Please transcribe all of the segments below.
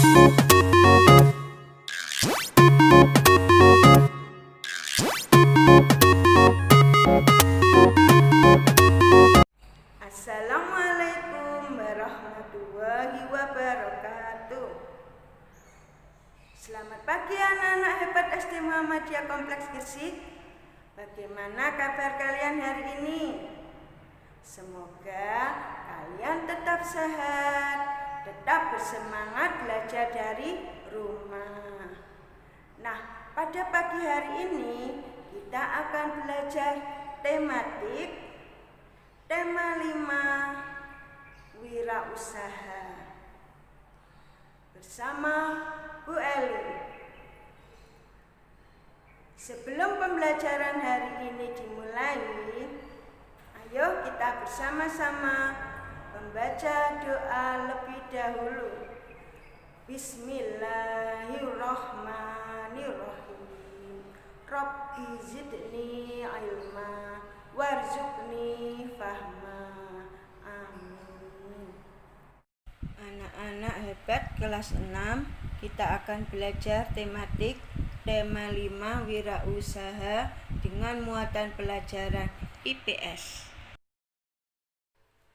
Assalamualaikum warahmatullahi wabarakatuh. Selamat pagi anak-anak hebat SD Muhammadiyah Kompleks Gresik. Bagaimana kabar kalian hari ini? Semoga kalian tetap sehat, tetap bersemangat belajar dari rumah. Nah, pada pagi hari ini kita akan belajar tematik tema 5 wirausaha bersama Bu Eli. Sebelum pembelajaran hari ini dimulai, ayo kita bersama-sama membaca doa lebih dahulu. Bismillahirrahmanirrahim. Rabbi zidni ilma warzuqni fahma. Amin. Anak-anak hebat kelas 6, kita akan belajar tematik tema 5 wirausaha dengan muatan pelajaran IPS.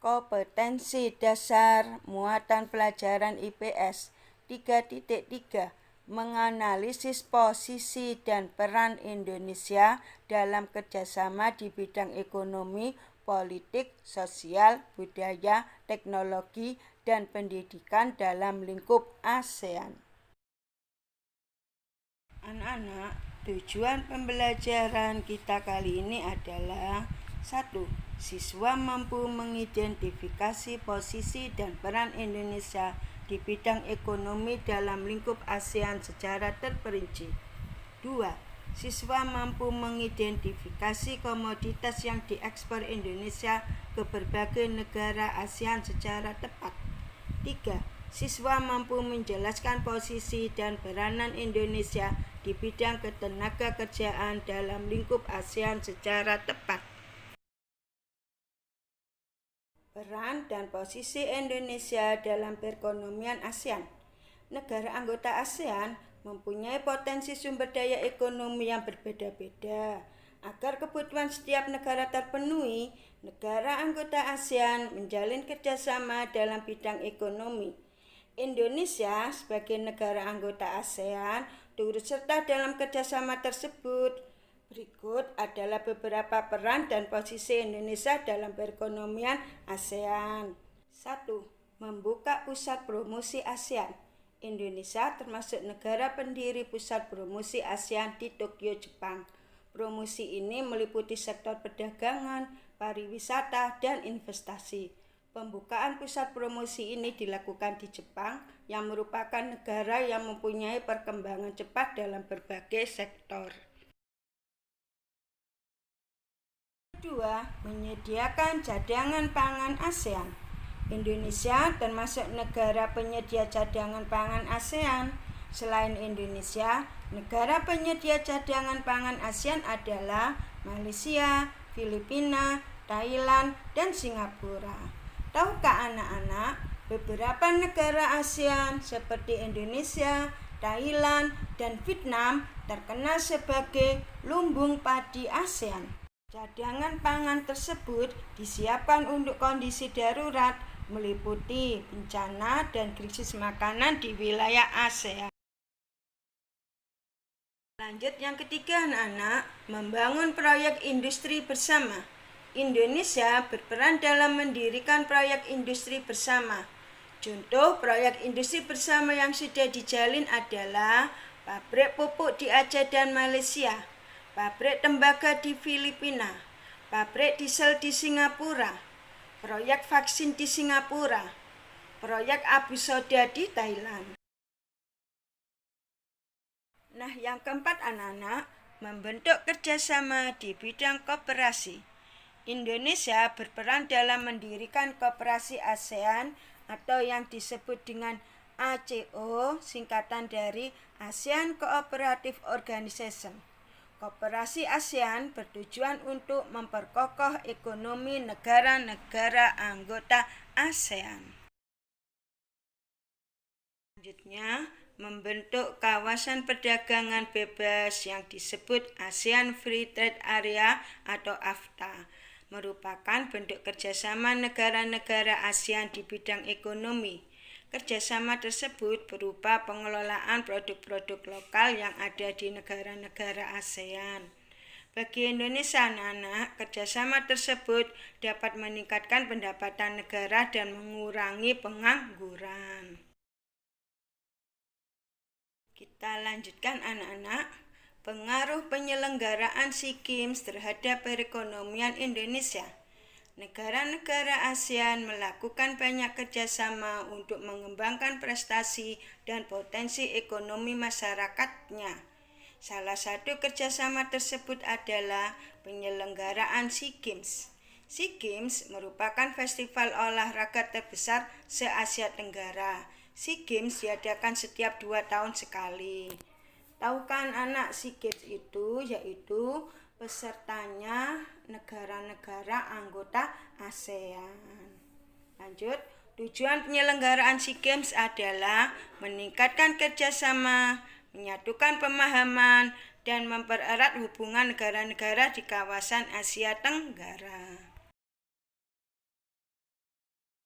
Kompetensi dasar muatan pelajaran IPS 3.3 menganalisis posisi dan peran Indonesia dalam kerjasama di bidang ekonomi, politik, sosial, budaya, teknologi, dan pendidikan dalam lingkup ASEAN. Anak-anak, tujuan pembelajaran kita kali ini adalah 1. Siswa mampu mengidentifikasi posisi dan peran Indonesia di bidang ekonomi dalam lingkup ASEAN secara terperinci. 2. Siswa mampu mengidentifikasi komoditas yang diekspor Indonesia ke berbagai negara ASEAN secara tepat. 3. Siswa mampu menjelaskan posisi dan peranan Indonesia di bidang ketenagakerjaan dalam lingkup ASEAN secara tepat. Peran dan posisi Indonesia dalam perekonomian ASEAN. Negara anggota ASEAN mempunyai potensi sumber daya ekonomi yang berbeda-beda. Agar kebutuhan setiap negara terpenuhi, negara anggota ASEAN menjalin kerjasama dalam bidang ekonomi. Indonesia sebagai negara anggota ASEAN turut serta dalam kerjasama tersebut. Berikut adalah beberapa peran dan posisi Indonesia dalam perekonomian ASEAN. 1. Membuka pusat promosi ASEAN. Indonesia termasuk negara pendiri pusat promosi ASEAN di Tokyo, Jepang. Promosi ini meliputi sektor perdagangan, pariwisata, dan investasi. Pembukaan pusat promosi ini dilakukan di Jepang, yang merupakan negara yang mempunyai perkembangan cepat dalam berbagai sektor. 2. Menyediakan cadangan pangan ASEAN. Indonesia termasuk negara penyedia cadangan pangan ASEAN. Selain Indonesia, negara penyedia cadangan pangan ASEAN adalah Malaysia, Filipina, Thailand, dan Singapura. Tahukah anak-anak, beberapa negara ASEAN seperti Indonesia, Thailand, dan Vietnam terkenal sebagai lumbung padi ASEAN. Cadangan pangan tersebut disiapkan untuk kondisi darurat, meliputi bencana dan krisis makanan di wilayah ASEAN. Lanjut yang ketiga anak-anak, membangun proyek industri bersama. Indonesia berperan dalam mendirikan proyek industri bersama. Contoh proyek industri bersama yang sudah dijalin adalah pabrik pupuk di Aceh dan Malaysia, pabrik tembaga di Filipina, pabrik diesel di Singapura, proyek vaksin di Singapura, proyek abu soda di Thailand. Nah, yang keempat anak-anak, membentuk kerjasama di bidang koperasi. Indonesia berperan dalam mendirikan koperasi ASEAN atau yang disebut dengan ACO, singkatan dari ASEAN Cooperative Organization. Koperasi ASEAN bertujuan untuk memperkokoh ekonomi negara-negara anggota ASEAN. Lanjut Selanjutnya, membentuk kawasan perdagangan bebas yang disebut ASEAN Free Trade Area atau AFTA, merupakan bentuk kerjasama negara-negara ASEAN di bidang ekonomi. Kerjasama tersebut berupa pengelolaan produk-produk lokal yang ada di negara-negara ASEAN. Bagi Indonesia, anak-anak, kerjasama tersebut dapat meningkatkan pendapatan negara dan mengurangi pengangguran. Kita lanjutkan anak-anak. Pengaruh penyelenggaraan SEA Games terhadap perekonomian Indonesia. Negara-negara ASEAN melakukan banyak kerjasama untuk mengembangkan prestasi dan potensi ekonomi masyarakatnya. Salah satu kerjasama tersebut adalah penyelenggaraan SEA Games. SEA Games merupakan festival olahraga terbesar se-Asia Tenggara. SEA Games diadakan setiap 2 tahun sekali. Tahu kan anak, SEA Games itu yaitu pesertanya negara-negara anggota ASEAN. Lanjut, tujuan penyelenggaraan SEA Games adalah meningkatkan kerjasama, menyatukan pemahaman, dan mempererat hubungan negara-negara di kawasan Asia Tenggara.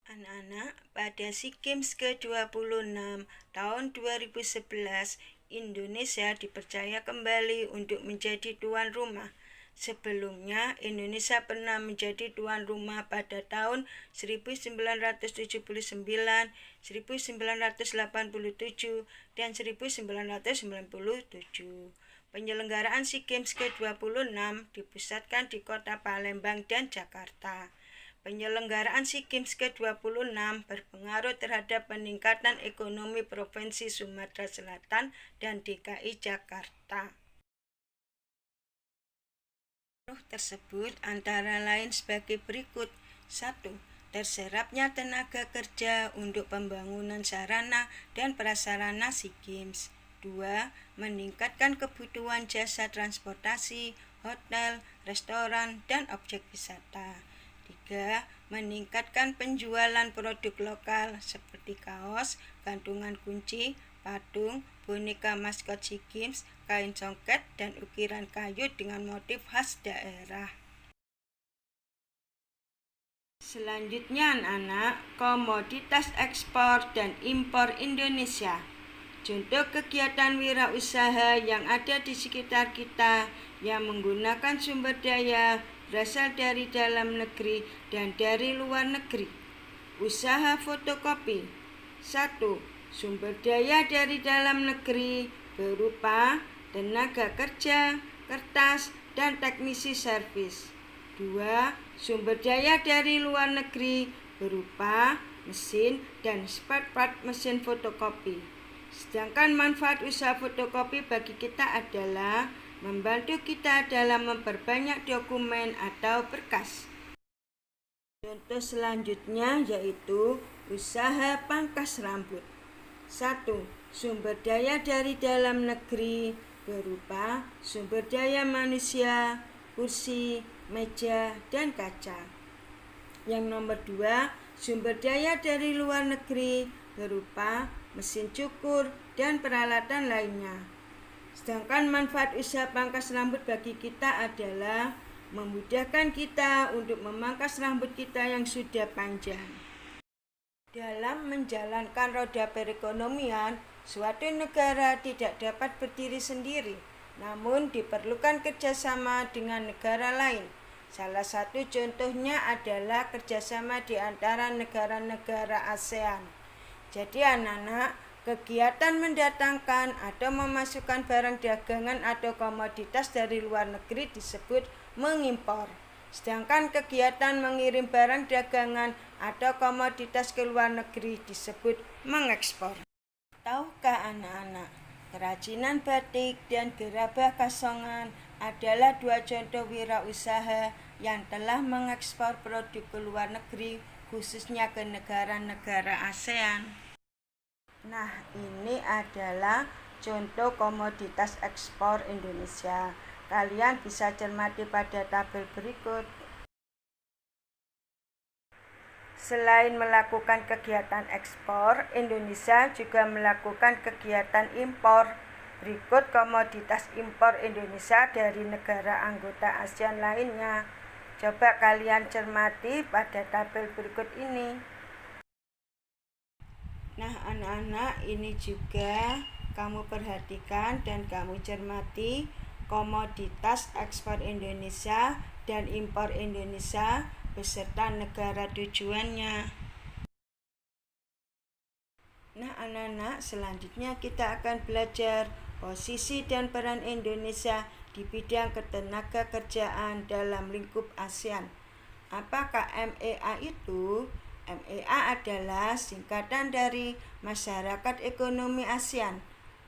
Anak-anak, pada SEA Games ke-26 tahun 2011, Indonesia dipercaya kembali untuk menjadi tuan rumah. Sebelumnya, Indonesia pernah menjadi tuan rumah pada tahun 1979, 1987, dan 1997. Penyelenggaraan SEA Games ke-26 dipusatkan di Kota Palembang dan Jakarta. Penyelenggaraan SEA Games ke-26 berpengaruh terhadap peningkatan ekonomi Provinsi Sumatera Selatan dan DKI Jakarta. Pengaruh tersebut antara lain sebagai berikut. 1. Terserapnya tenaga kerja untuk pembangunan sarana dan prasarana SEA Games. 2. Meningkatkan kebutuhan jasa transportasi, hotel, restoran, dan objek wisata. 3. Meningkatkan penjualan produk lokal seperti kaos, gantungan kunci, patung, boneka maskot SEA Games, kain songket, dan ukiran kayu dengan motif khas daerah. Selanjutnya anak-anak, komoditas ekspor dan impor Indonesia. Contoh kegiatan wirausaha yang ada di sekitar kita yang menggunakan sumber daya berasal dari dalam negeri dan dari luar negeri. Usaha fotokopi. 1. Sumber daya dari dalam negeri berupa tenaga kerja, kertas, dan teknisi servis. 2. Sumber daya dari luar negeri berupa mesin dan spare part mesin fotokopi. Sedangkan manfaat usaha fotokopi bagi kita adalah membantu kita dalam memperbanyak dokumen atau berkas. Contoh selanjutnya yaitu usaha pangkas rambut. 1. Sumber daya dari dalam negeri berupa sumber daya manusia, kursi, meja, dan kaca. Yang nomor 2, sumber daya dari luar negeri berupa mesin cukur dan peralatan lainnya. Sedangkan manfaat usaha pangkas rambut bagi kita adalah memudahkan kita untuk memangkas rambut kita yang sudah panjang. Dalam menjalankan roda perekonomian, suatu negara tidak dapat berdiri sendiri, namun diperlukan kerjasama dengan negara lain. Salah satu contohnya adalah kerjasama di antara negara-negara ASEAN. Jadi anak-anak, kegiatan mendatangkan atau memasukkan barang dagangan atau komoditas dari luar negeri disebut mengimpor. Sedangkan kegiatan mengirim barang dagangan atau komoditas ke luar negeri disebut mengekspor. Tahukah anak-anak, kerajinan batik dan gerabah kasongan adalah 2 contoh wirausaha yang telah mengekspor produk ke luar negeri, khususnya ke negara-negara ASEAN. Nah, ini adalah contoh komoditas ekspor Indonesia. Kalian bisa cermati pada tabel berikut. Selain melakukan kegiatan ekspor, Indonesia juga melakukan kegiatan impor. Berikut komoditas impor Indonesia dari negara anggota ASEAN lainnya. Coba kalian cermati pada tabel berikut ini. Nah, anak-anak, ini juga kamu perhatikan dan kamu cermati komoditas ekspor Indonesia dan impor Indonesia beserta negara tujuannya. Nah, anak-anak, selanjutnya kita akan belajar posisi dan peran Indonesia di bidang ketenaga kerjaan dalam lingkup ASEAN. Apakah MEA itu? MEA adalah singkatan dari Masyarakat Ekonomi ASEAN.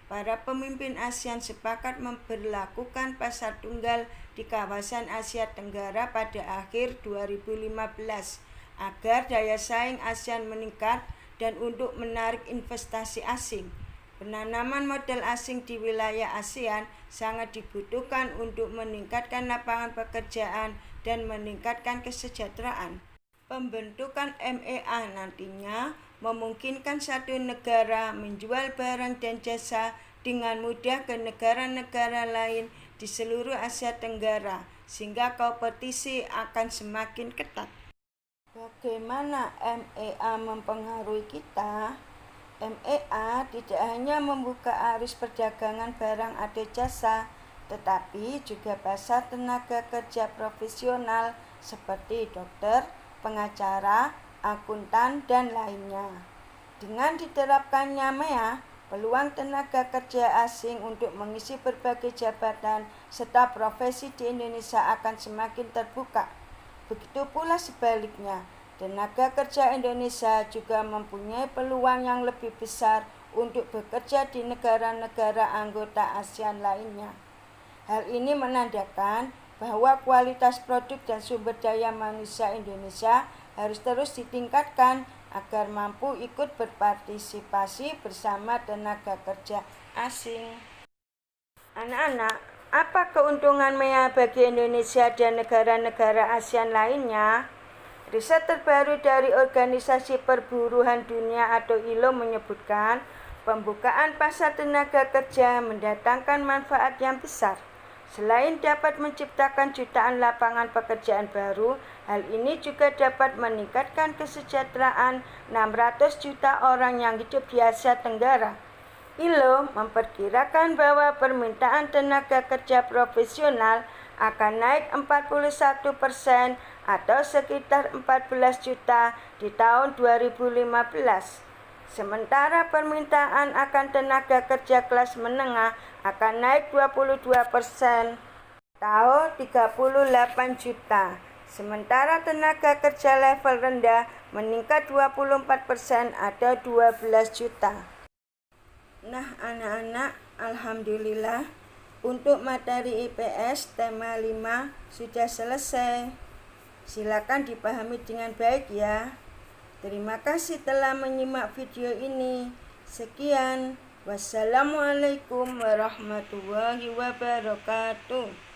Para pemimpin ASEAN sepakat memberlakukan pasar tunggal di kawasan Asia Tenggara pada akhir 2015 agar daya saing ASEAN meningkat dan untuk menarik investasi asing. Penanaman modal asing di wilayah ASEAN sangat dibutuhkan untuk meningkatkan lapangan pekerjaan dan meningkatkan kesejahteraan. Pembentukan MEA nantinya memungkinkan satu negara menjual barang dan jasa dengan mudah ke negara-negara lain di seluruh Asia Tenggara, sehingga kompetisi akan semakin ketat. Bagaimana MEA mempengaruhi kita? MEA tidak hanya membuka arus perdagangan barang atau jasa, tetapi juga pasar tenaga kerja profesional seperti dokter, pengacara, akuntan, dan lainnya. Dengan diterapkannya MEA, peluang tenaga kerja asing untuk mengisi berbagai jabatan serta profesi di Indonesia akan semakin terbuka. Begitu pula sebaliknya, tenaga kerja Indonesia juga mempunyai peluang yang lebih besar untuk bekerja di negara-negara anggota ASEAN lainnya. Hal ini menandakan bahwa kualitas produk dan sumber daya manusia Indonesia harus terus ditingkatkan agar mampu ikut berpartisipasi bersama tenaga kerja asing. Anak-anak, apa keuntungan MEA bagi Indonesia dan negara-negara ASEAN lainnya? Riset terbaru dari Organisasi Perburuhan Dunia atau ILO menyebutkan pembukaan pasar tenaga kerja mendatangkan manfaat yang besar. Selain dapat menciptakan jutaan lapangan pekerjaan baru, hal ini juga dapat meningkatkan kesejahteraan 600 juta orang yang hidup di Asia Tenggara. ILO memperkirakan bahwa permintaan tenaga kerja profesional akan naik 41% atau sekitar 14 juta di tahun 2015. Sementara permintaan akan tenaga kerja kelas menengah akan naik 22%, atau 38 juta. Sementara tenaga kerja level rendah meningkat 24% atau 12 juta. Nah, anak-anak, alhamdulillah untuk materi IPS tema 5 sudah selesai. Silakan dipahami dengan baik ya. Terima kasih telah menyimak video ini. Sekian. Wassalamualaikum warahmatullahi wabarakatuh.